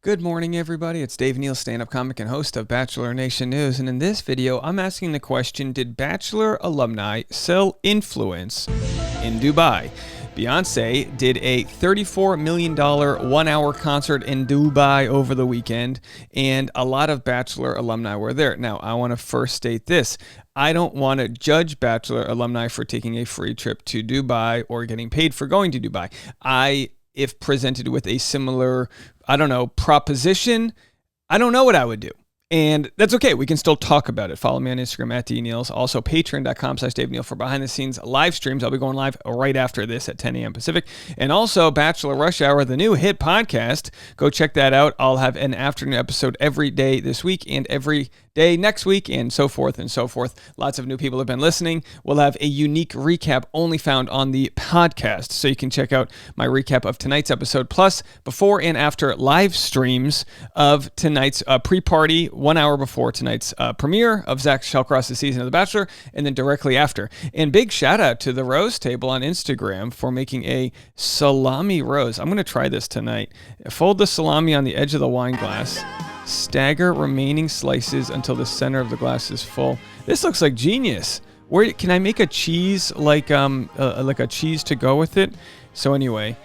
Good morning, everybody. It's Dave Neal, stand-up comic and host of Bachelor Nation News. And in this video, I'm asking the question, did Bachelor Alumni sell influence in Dubai? Beyonce did a $34 million one-hour concert in Dubai over the weekend, and a lot of Bachelor alumni were there. Now, I want to first state this. I don't want to judge Bachelor alumni for taking a free trip to Dubai or getting paid for going to Dubai. If presented with a similar, proposition, I don't know what I would do. And that's okay. We can still talk about it. Follow me on Instagram at DNeals. Also, patreon.com/Dave Neal for behind-the-scenes live streams. I'll be going live right after this at 10 a.m. Pacific. And also, Bachelor Rush Hour, the new hit podcast. Go check that out. I'll have an afternoon episode every day this week and every day next week, and so forth and so forth. Lots of new people have been listening. We'll have a unique recap only found on the podcast, so you can check out my recap of tonight's episode, plus before and after live streams of tonight's pre-party, 1 hour before tonight's premiere of Zach Shallcross's season of The Bachelor, and then directly after. And big shout out to the Rose Table on Instagram for making a salami rose. I'm going to try this tonight. Fold the salami on the edge of the wine glass. Stagger remaining slices until the center of the glass is full. This looks like genius. Where can I make a cheese like a cheese to go with it? So anyway,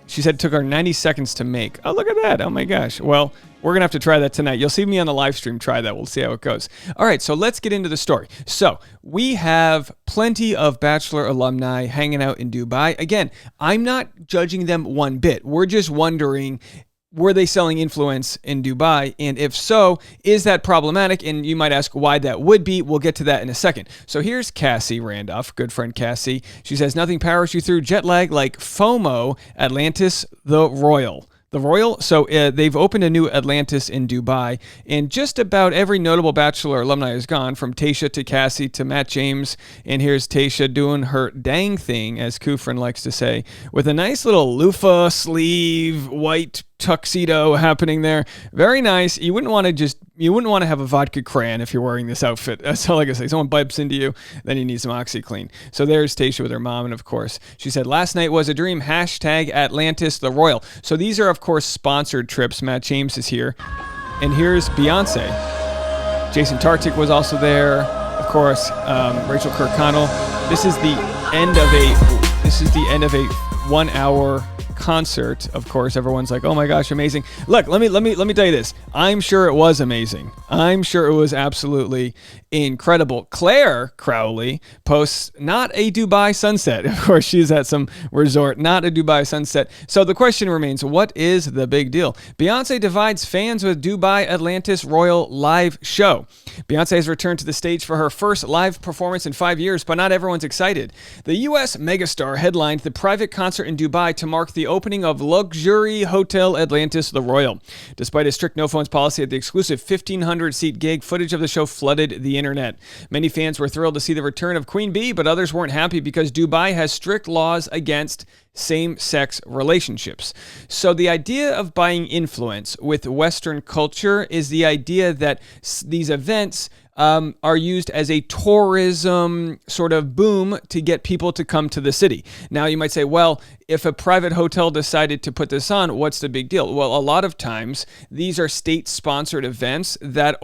she said it took her 90 seconds to make. Oh, look at that. Oh my gosh. Well, we're going to have to try that tonight. You'll see me on the live stream try that. We'll see how it goes. All right, so let's get into the story. So we have plenty of Bachelor alumni hanging out in Dubai. Again, I'm not judging them one bit. We're just wondering, were they selling influence in Dubai? And if so, is that problematic? And you might ask why that would be. We'll get to that in a second. So here's Cassie Randolph, good friend Cassie. She says, nothing powers you through jet lag like FOMO, Atlantis, the Royal. The Royal, so they've opened a new Atlantis in Dubai, and just about every notable Bachelor alumni is gone, from Tayshia to Cassie to Matt James, and here's Tayshia doing her dang thing, as Kufrin likes to say, with a nice little loofah sleeve, white tuxedo happening there. Very nice. You wouldn't want to have a vodka crayon if you're wearing this outfit. That's all I can say. Someone bumps into you, then you need some OxyClean. So there's Tayshia with her mom, and of course, she said, last night was a dream, hashtag Atlantis the Royal. So these are, of course, sponsored trips. Matt James is here. And here's Beyonce. Jason Tartick was also there. Of course, Rachel Kirkconnell. This is the end of a 1 hour concert. Of course, everyone's like, oh my gosh, amazing. Look, let me tell you this. I'm sure it was amazing. I'm sure it was absolutely incredible. Claire Crowley posts, not a Dubai sunset. Of course, she's at some resort, not a Dubai sunset. So the question remains, what is the big deal? Beyonce divides fans with Dubai Atlantis Royal live show. Beyonce has returned to the stage for her first live performance in 5 years, but not everyone's excited. The U.S. megastar headlined the private concert in Dubai to mark the opening of luxury hotel Atlantis the Royal. Despite a strict no-phones policy at the exclusive 1,500-seat gig, footage of the show flooded the internet. Many fans were thrilled to see the return of Queen Bee, but others weren't happy because Dubai has strict laws against same-sex relationships. So the idea of buying influence with Western culture is the idea that these events are used as a tourism sort of boom to get people to come to the city. Now you might say, well, if a private hotel decided to put this on, what's the big deal? Well, a lot of times these are state-sponsored events that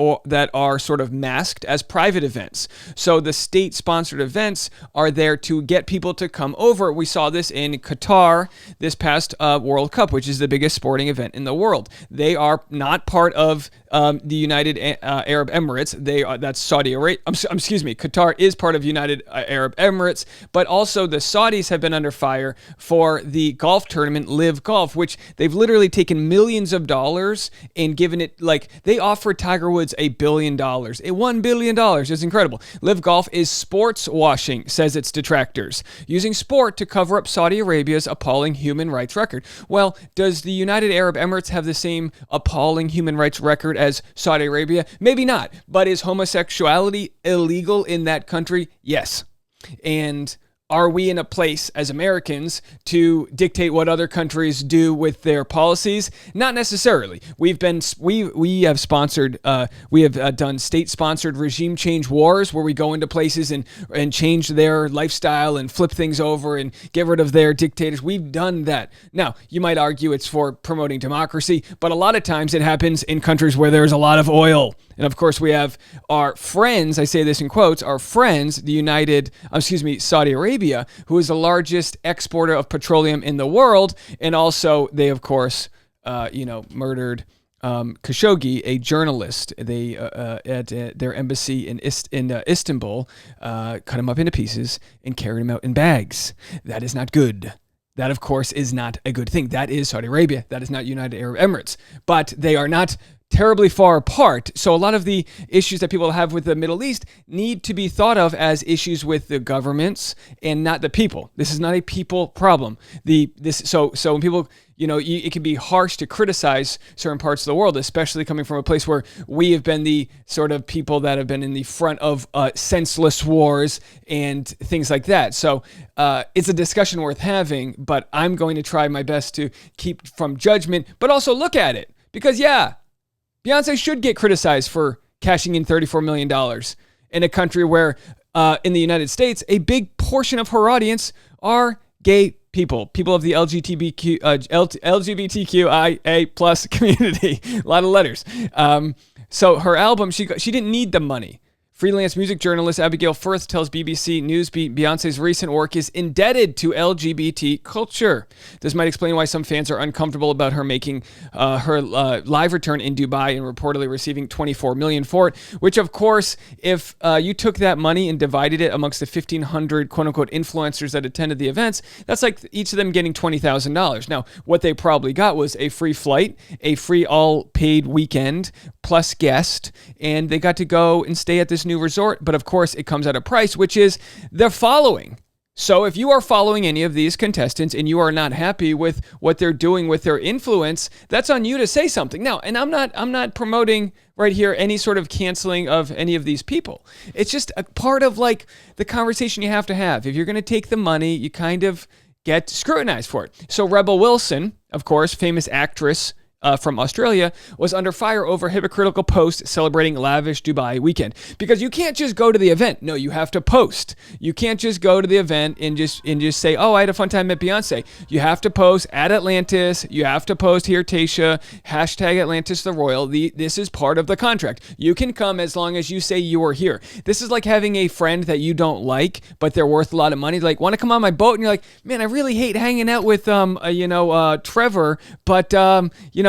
are sort of masked as private events. So the state-sponsored events are there to get people to come over. We saw this in Qatar this past World Cup, which is the biggest sporting event in the world. They are not part of the United Arab Emirates. That's Saudi Arabia. Excuse me. Qatar is part of United Arab Emirates, but also the Saudis have been under fire for the golf tournament Live Golf, which they've literally taken millions of dollars and given it, like, they offered Tiger Woods $1 billion. $1 billion. It's incredible. Live Golf is sports washing, says its detractors, using sport to cover up Saudi Arabia's appalling human rights record. Well, does the United Arab Emirates have the same appalling human rights record as Saudi Arabia? Maybe not. But is homosexuality illegal in that country? Yes. And are we in a place as Americans to dictate what other countries do with their policies? Not necessarily. We have sponsored, we have done state-sponsored regime change wars where we go into places and change their lifestyle and flip things over and get rid of their dictators. We've done that. Now, you might argue it's for promoting democracy, but a lot of times it happens in countries where there's a lot of oil. And of course, we have our friends, I say this in quotes, our friends, Saudi Arabia, who is the largest exporter of petroleum in the world. And also, they, of course, murdered Khashoggi, a journalist. They, at their embassy in Istanbul, cut him up into pieces and carried him out in bags. That is not good. That, of course, is not a good thing. That is Saudi Arabia. That is not United Arab Emirates. But they are not terribly far apart. So a lot of the issues that people have with the Middle East need to be thought of as issues with the governments and not the people. This is not a people problem. So when people, it can be harsh to criticize certain parts of the world, especially coming from a place where we have been the sort of people that have been in the front of senseless wars and things like that. So it's a discussion worth having, but I'm going to try my best to keep from judgment, but also look at it. Because Beyonce should get criticized for cashing in $34 million in a country where, in the United States, a big portion of her audience are gay people of the LGBTQIA plus community. A lot of letters. So her album, she didn't need the money. Freelance music journalist Abigail Firth tells BBC News Beyonce's recent work is indebted to LGBT culture. This might explain why some fans are uncomfortable about her making her live return in Dubai and reportedly receiving $24 million for it, which, of course, if you took that money and divided it amongst the 1,500 quote-unquote influencers that attended the events, that's like each of them getting $20,000. Now, what they probably got was a free flight, a free all-paid weekend, plus guest, and they got to go and stay at this new resort. But of course, it comes at a price, which is the following. So if you are following any of these contestants and you are not happy with what they're doing with their influence, that's on you to say something. Now, and I'm not promoting right here any sort of canceling of any of these people. It's just a part of like the conversation you have to have. If you're going to take the money, you kind of get scrutinized for it. So Rebel Wilson, of course, famous actress from Australia, was under fire over a hypocritical post celebrating lavish Dubai weekend. Because you can't just go to the event. No, you have to post. You can't just go to the event and just say, oh, I had a fun time at Beyonce. You have to post at Atlantis. You have to post here, Tasha, hashtag Atlantis the Royal. This is part of the contract. You can come as long as you say you are here. This is like having a friend that you don't like, but they're worth a lot of money. Like, want to come on my boat? And you're like, man, I really hate hanging out with, Trevor, but,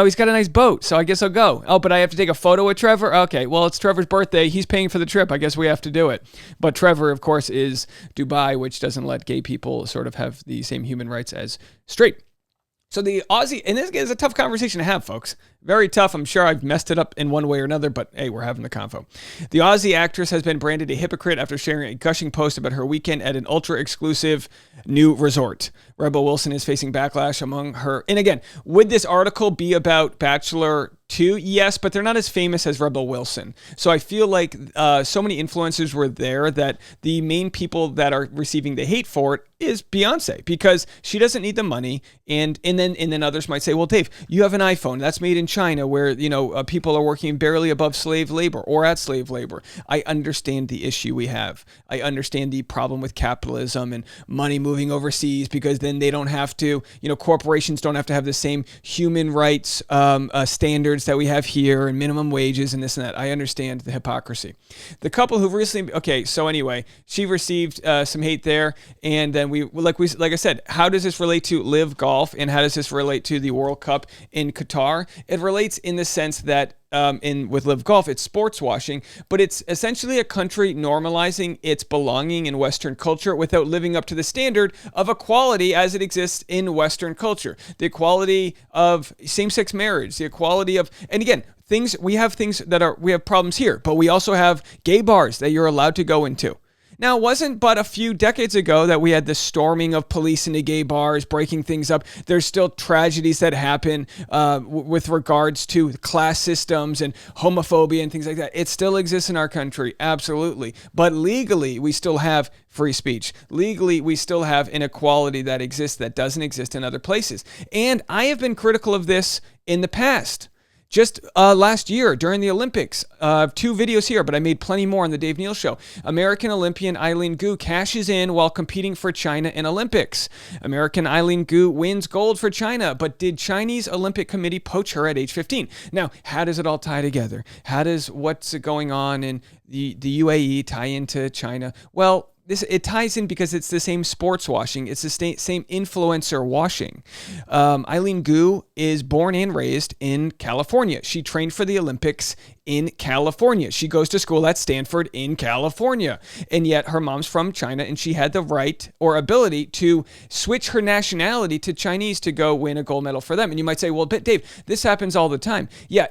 he's got a nice boat, so I guess I'll go. Oh, but I have to take a photo with Trevor? Okay, well, it's Trevor's birthday. He's paying for the trip. I guess we have to do it. But Trevor, of course, is Dubai, which doesn't let gay people sort of have the same human rights as straight. So the Aussie, and this is a tough conversation to have, folks. Very tough. I'm sure I've messed it up in one way or another, but hey, we're having the convo. The Aussie actress has been branded a hypocrite after sharing a gushing post about her weekend at an ultra-exclusive new resort. Rebel Wilson is facing backlash among her. And again, would this article be about Bachelor 2? Yes, but they're not as famous as Rebel Wilson. So I feel like so many influencers were there that the main people that are receiving the hate for it is Beyonce, because she doesn't need the money. And then others might say, well, Dave, you have an iPhone that's made in China where, people are working barely above slave labor or at slave labor. I understand the issue we have. I understand the problem with capitalism and money moving overseas, because then they don't have to, corporations don't have to have the same human rights standards that we have here and minimum wages and this and that. I understand the hypocrisy. The couple who recently, so anyway, she received some hate there. And then like I said, how does this relate to Live Golf, and how does this relate to the World Cup in Qatar? It relates in the sense that with Live Golf, it's sports washing, but it's essentially a country normalizing its belonging in Western culture without living up to the standard of equality as it exists in Western culture. The equality of same-sex marriage, the equality of, and again, we have problems here, but we also have gay bars that you're allowed to go into. Now, it wasn't but a few decades ago that we had the storming of police into gay bars, breaking things up. There's still tragedies that happen with regards to class systems and homophobia and things like that. It still exists in our country, absolutely. But legally, we still have free speech. Legally, we still have inequality that exists that doesn't exist in other places. And I have been critical of this in the past. Just last year during the Olympics, 2 videos here, but I made plenty more on the Dave Neal Show. American Olympian Eileen Gu cashes in while competing for China in Olympics. American Eileen Gu wins gold for China, but did Chinese Olympic Committee poach her at age 15? Now, how does it all tie together? How does what's going on in the UAE tie into China? Well, it ties in because it's the same sports washing. It's the same influencer washing. Eileen Gu is born and raised in California. She trained for the Olympics in California. She goes to school at Stanford in California. And yet her mom's from China, and she had the right or ability to switch her nationality to Chinese to go win a gold medal for them. And you might say, well, but Dave, this happens all the time. Yeah,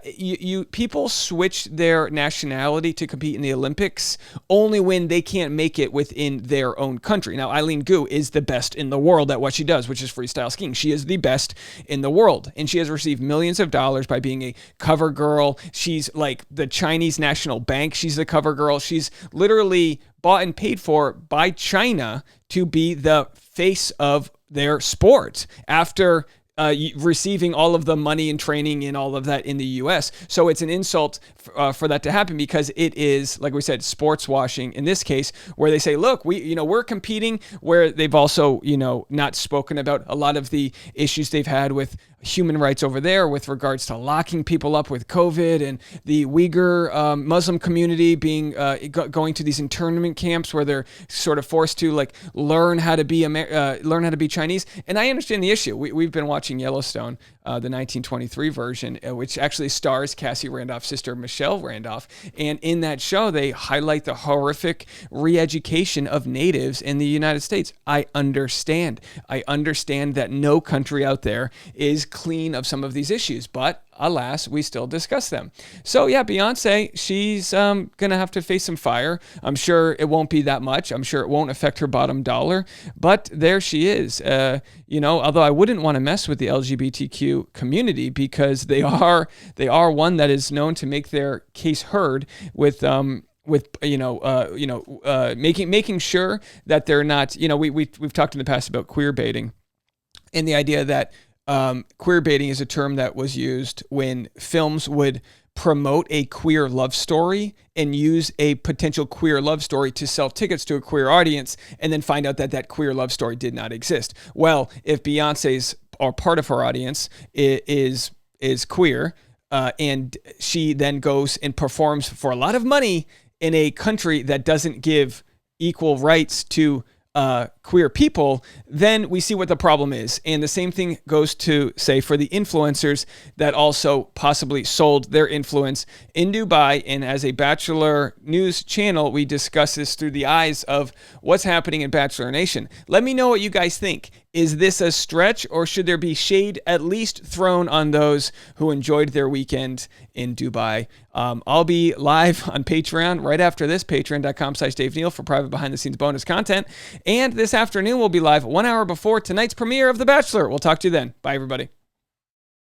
people switch their nationality to compete in the Olympics only when they can't make it within their own country. Now, Eileen Gu is the best in the world at what she does, which is freestyle skiing. She is the best in the world, and she has received millions of dollars by being a cover girl. She's like the Chinese National Bank. She's the cover girl. She's literally bought and paid for by China to be the face of their sport after receiving all of the money and training and all of that in the U.S. So it's an insult for that to happen, because it is, like we said, sports washing in this case, where they say, look, we're competing, where they've also, not spoken about a lot of the issues they've had with human rights over there with regards to locking people up with COVID, and the Uyghur Muslim community being going to these internment camps where they're sort of forced to learn how to be Chinese. And I understand the issue. We've been watching Yellowstone, the 1923 version, which actually stars Cassie Randolph's sister Michelle Randolph. And in that show, they highlight the horrific re-education of natives in the United States. I understand that no country out there is clean of some of these issues, but alas, we still discuss them. So yeah, Beyonce, she's gonna have to face some fire. I'm sure it won't be that much. I'm sure it won't affect her bottom dollar, but there she is. Although I wouldn't want to mess with the LGBTQ community, because they are one that is known to make their case heard with making sure that they're not, we've talked in the past about queer baiting, and the idea that queer baiting is a term that was used when films would promote a queer love story and use a potential queer love story to sell tickets to a queer audience, and then find out that that queer love story did not exist. Well, if Beyonce's or part of her audience is queer, and she then goes and performs for a lot of money in a country that doesn't give equal rights to queer people, then we see what the problem is. And the same thing goes to say for the influencers that also possibly sold their influence in Dubai. And as a Bachelor News channel, we discuss this through the eyes of what's happening in Bachelor Nation. Let me know what you guys think. Is this a stretch, or should there be shade at least thrown on those who enjoyed their weekend in Dubai? I'll be live on Patreon right after this, patreon.com/Dave Neal for private behind-the-scenes bonus content. And this afternoon, we'll be live 1 hour before tonight's premiere of The Bachelor. We'll talk to you then. Bye, everybody.